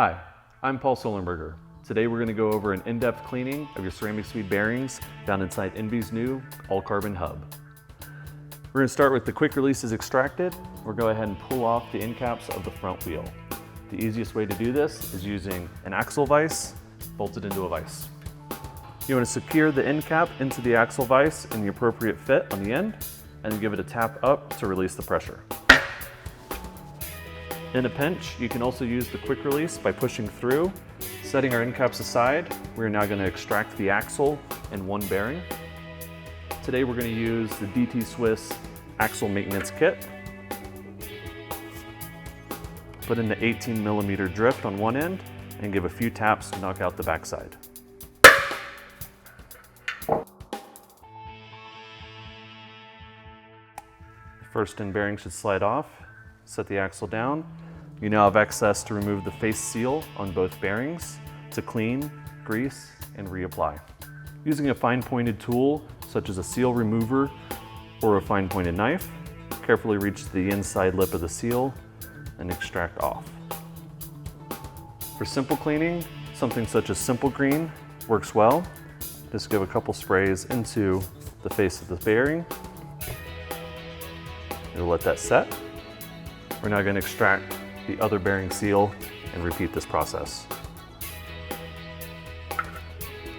Hi, I'm Paul Solenberger. Today we're going to go over an in-depth cleaning of your CeramicSpeed bearings found inside ENVE's new all-carbon hub. We're going to start with the quick release is extracted. We'll go ahead and pull off the end caps of the front wheel. The easiest way to do this is using an axle vise bolted into a vise. You want to secure the end cap into the axle vise in the appropriate fit on the end, and then give it a tap up to release the pressure. In a pinch, you can also use the quick release by pushing through. Setting our end caps aside, we're now going to extract the axle and one bearing. Today we're going to use the DT Swiss axle maintenance kit. Put in the 18mm drift on one end and give a few taps to knock out the backside. First end bearing should slide off. Set the axle down. You now have access to remove the face seal on both bearings to clean, grease, and reapply. Using a fine-pointed tool, such as a seal remover or a fine-pointed knife, carefully reach the inside lip of the seal and extract off. For simple cleaning, something such as Simple Green works well. Just give a couple sprays into the face of the bearing. You'll let that set. We're now going to extract the other bearing seal and repeat this process.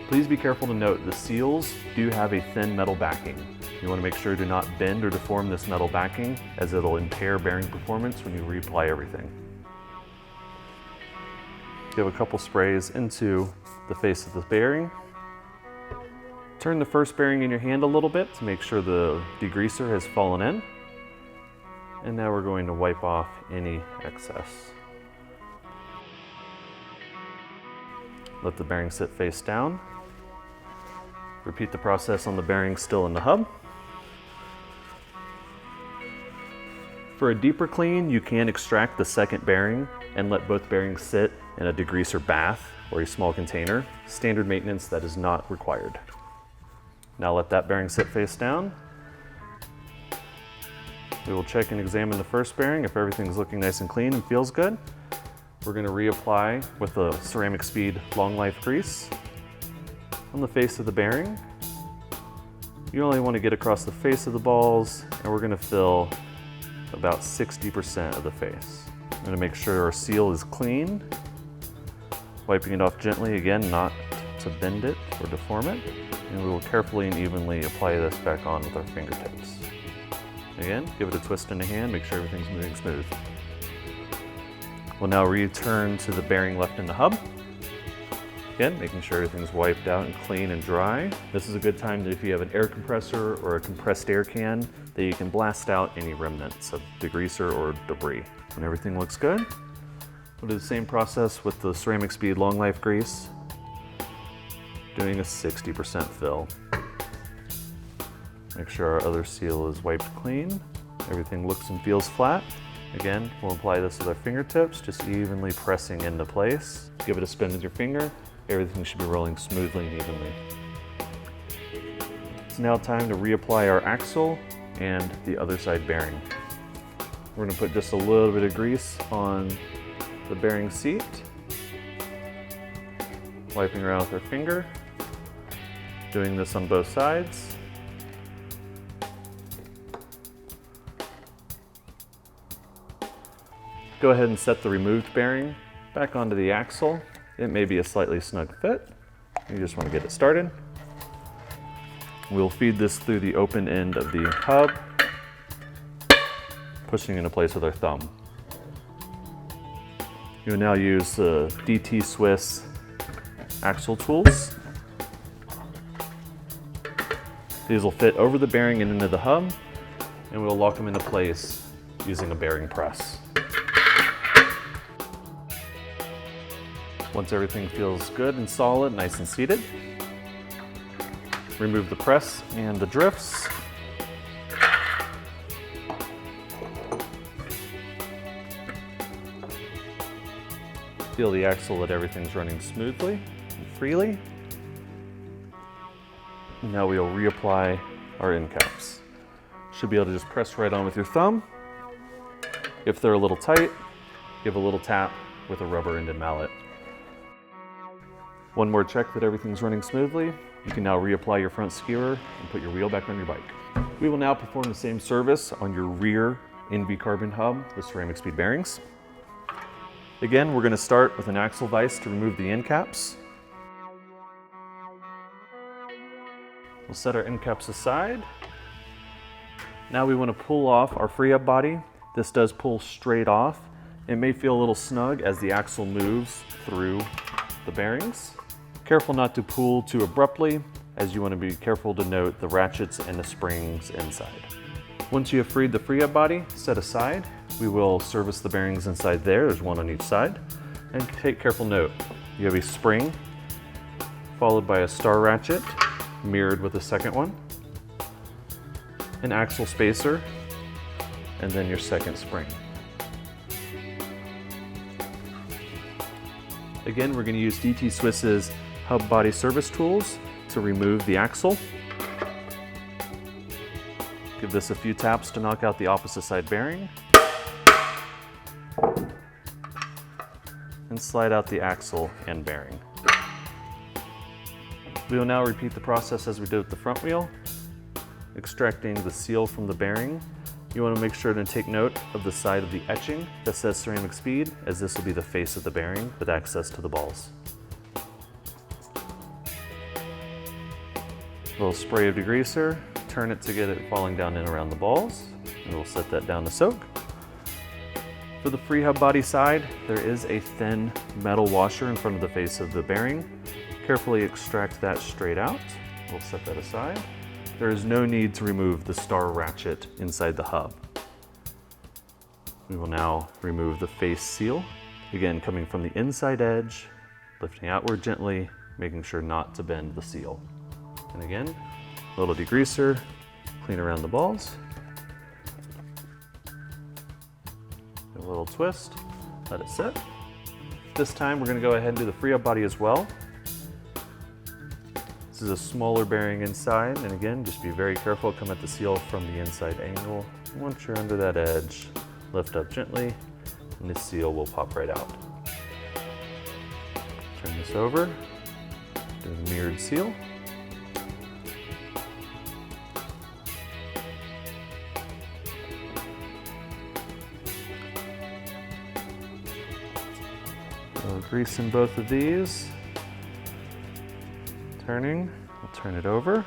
Please be careful to note the seals do have a thin metal backing. You want to make sure to not bend or deform this metal backing, as it'll impair bearing performance when you reapply everything. Give a couple sprays into the face of the bearing. Turn the first bearing in your hand a little bit to make sure the degreaser has fallen in. And now we're going to wipe off any excess. Let the bearing sit face down. Repeat the process on the bearing still in the hub. For a deeper clean, you can extract the second bearing and let both bearings sit in a degreaser bath or a small container. Standard maintenance that is not required. Now let that bearing sit face down. We will check and examine the first bearing. If everything's looking nice and clean and feels good, we're going to reapply with the CeramicSpeed Long Life Grease on the face of the bearing. You only want to get across the face of the balls, and we're going to fill about 60% of the face. I'm going to make sure our seal is clean, wiping it off gently, again, not to bend it or deform it, and we will carefully and evenly apply this back on with our fingertips. Again, give it a twist in the hand, make sure everything's moving smooth. We'll now return to the bearing left in the hub. Again, making sure everything's wiped out and clean and dry. This is a good time if you have an air compressor or a compressed air can that you can blast out any remnants of degreaser or debris. When everything looks good, we'll do the same process with the CeramicSpeed Long Life Grease, doing a 60% fill. Make sure our other seal is wiped clean. Everything looks and feels flat. Again, we'll apply this with our fingertips, just evenly pressing into place. Give it a spin with your finger. Everything should be rolling smoothly and evenly. It's now time to reapply our axle and the other side bearing. We're going to put just a little bit of grease on the bearing seat. Wiping around with our finger. Doing this on both sides. Go ahead and set the removed bearing back onto the axle. It may be a slightly snug fit. You just want to get it started. We'll feed this through the open end of the hub, pushing into place with our thumb. You will now use the DT Swiss axle tools. These will fit over the bearing and into the hub, and we'll lock them into place using a bearing press. Once everything feels good and solid, nice and seated, remove the press and the drifts. Feel the axle that everything's running smoothly and freely. Now we'll reapply our end caps. Should be able to just press right on with your thumb. If they're a little tight, give a little tap with a rubber-ended mallet. One more check that everything's running smoothly. You can now reapply your front skewer and put your wheel back on your bike. We will now perform the same service on your rear ENVE carbon hub with CeramicSpeed bearings. Again, we're going to start with an axle vise to remove the end caps. We'll set our end caps aside. Now we want to pull off our freehub body. This does pull straight off. It may feel a little snug as the axle moves through the bearings. Careful not to pull too abruptly, as you want to be careful to note the ratchets and the springs inside. Once you have freed the freehub body, set aside. We will service the bearings inside there. There's one on each side. And take careful note. You have a spring, followed by a star ratchet, mirrored with a second one, an axle spacer, and then your second spring. Again, we're going to use DT Swiss's hub body service tools to remove the axle. Give this a few taps to knock out the opposite side bearing. And slide out the axle and bearing. We will now repeat the process as we did with the front wheel, extracting the seal from the bearing. You want to make sure to take note of the side of the etching that says CeramicSpeed, as this will be the face of the bearing with access to the balls. A little spray of degreaser, turn it to get it falling down in around the balls, and we'll set that down to soak. For the freehub body side, there is a thin metal washer in front of the face of the bearing. Carefully extract that straight out. We'll set that aside. There is no need to remove the star ratchet inside the hub. We will now remove the face seal. Again, coming from the inside edge, lifting outward gently, making sure not to bend the seal. And again, a little degreaser, clean around the balls. A little twist, let it sit. This time we're going to go ahead and do the freehub body as well. This is a smaller bearing inside, and again, just be very careful, come at the seal from the inside angle. Once you're under that edge, lift up gently, and the seal will pop right out. Turn this over, do a mirrored seal. Grease in both of these. Turning, we'll turn it over.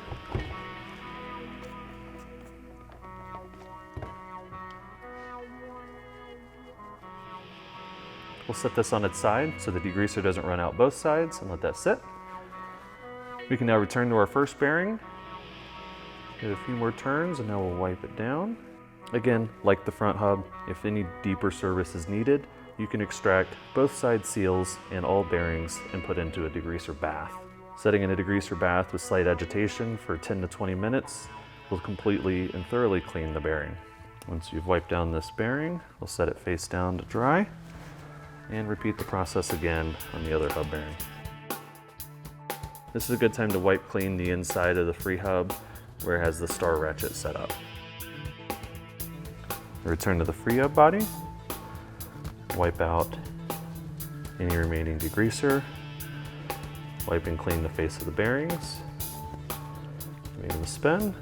We'll set this on its side so the degreaser doesn't run out both sides, and let that sit. We can now return to our first bearing. Give it a few more turns and now we'll wipe it down. Again, like the front hub, if any deeper service is needed, you can extract both side seals and all bearings and put into a degreaser bath. Setting in a degreaser bath with slight agitation for 10 to 20 minutes will completely and thoroughly clean the bearing. Once you've wiped down this bearing, we'll set it face down to dry and repeat the process again on the other hub bearing. This is a good time to wipe clean the inside of the free hub where it has the star ratchet set up. Return to the free hub body. Wipe out any remaining degreaser. Wipe and clean the face of the bearings. Give them a spin.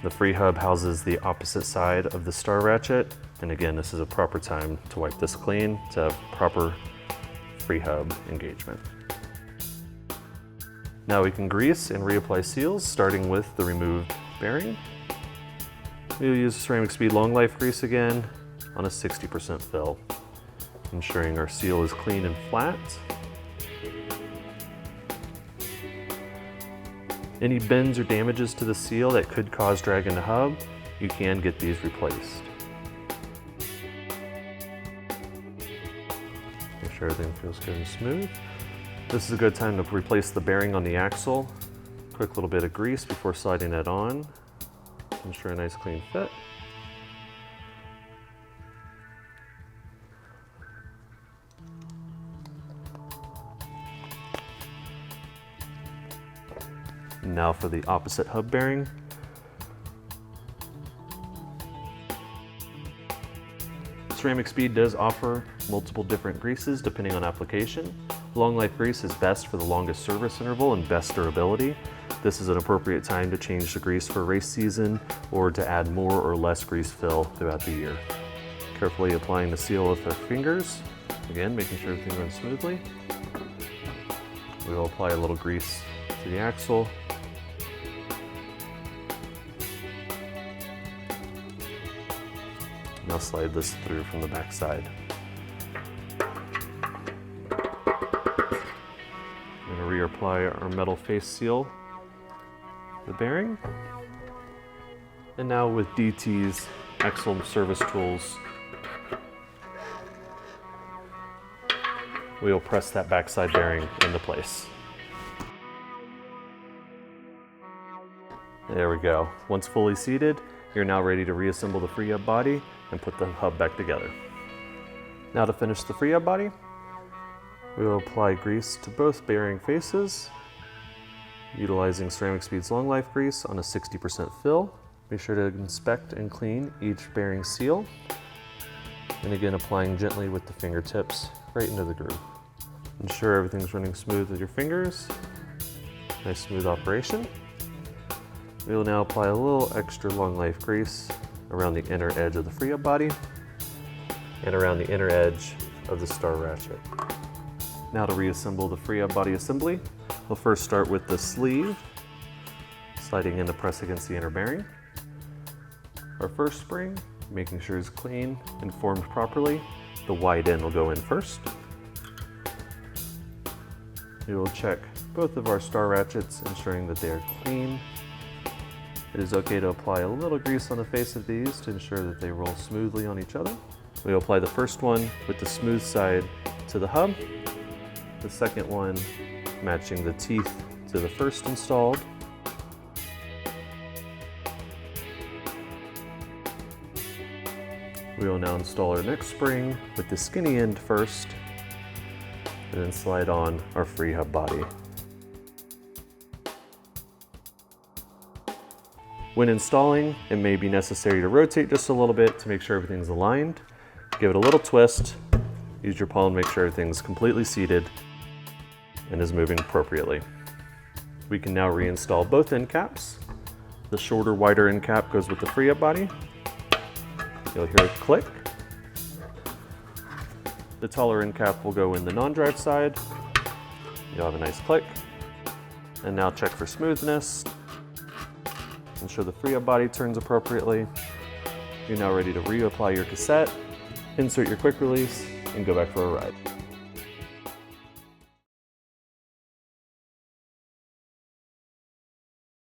The free hub houses the opposite side of the star ratchet. And again, this is a proper time to wipe this clean to have proper free hub engagement. Now we can grease and reapply seals, starting with the removed bearing. We'll use CeramicSpeed Long Life grease again on a 60% fill, ensuring our seal is clean and flat. Any bends or damages to the seal that could cause drag in the hub, you can get these replaced. Make sure everything feels good and smooth. This is a good time to replace the bearing on the axle. Quick little bit of grease before sliding it on. Ensure a nice clean fit. Now for the opposite hub bearing. CeramicSpeed does offer multiple different greases depending on application. Long life grease is best for the longest service interval and best durability. This is an appropriate time to change the grease for race season or to add more or less grease fill throughout the year. Carefully applying the seal with our fingers, again making sure everything runs smoothly. We will apply a little grease to the axle. Now slide this through from the back side. I'm going to reapply our metal face seal to the bearing. And now with DT's axle service tools, we will press that backside bearing into place. There we go. Once fully seated, you're now ready to reassemble the freehub body and put the hub back together. Now to finish the freehub body, we will apply grease to both bearing faces, utilizing CeramicSpeed's long life grease on a 60% fill. Be sure to inspect and clean each bearing seal, and again applying gently with the fingertips right into the groove. Ensure everything's running smooth with your fingers. Nice smooth operation. We will now apply a little extra long life grease around the inner edge of the freehub body and around the inner edge of the star ratchet. Now to reassemble the freehub body assembly, we'll first start with the sleeve, sliding in to press against the inner bearing. Our first spring, making sure it's clean and formed properly, the wide end will go in first. We will check both of our star ratchets, ensuring that they are clean. It is okay to apply a little grease on the face of these to ensure that they roll smoothly on each other. We will apply the first one with the smooth side to the hub, the second one matching the teeth to the first installed. We will now install our next spring with the skinny end first, and then slide on our freehub body. When installing, it may be necessary to rotate just a little bit to make sure everything's aligned. Give it a little twist, use your palm to make sure everything's completely seated and is moving appropriately. We can now reinstall both end caps. The shorter, wider end cap goes with the freehub body. You'll hear a click. The taller end cap will go in the non-drive side. You'll have a nice click. And now check for smoothness. Ensure the freehub body turns appropriately. You're now ready to reapply your cassette, insert your quick release, and go back for a ride.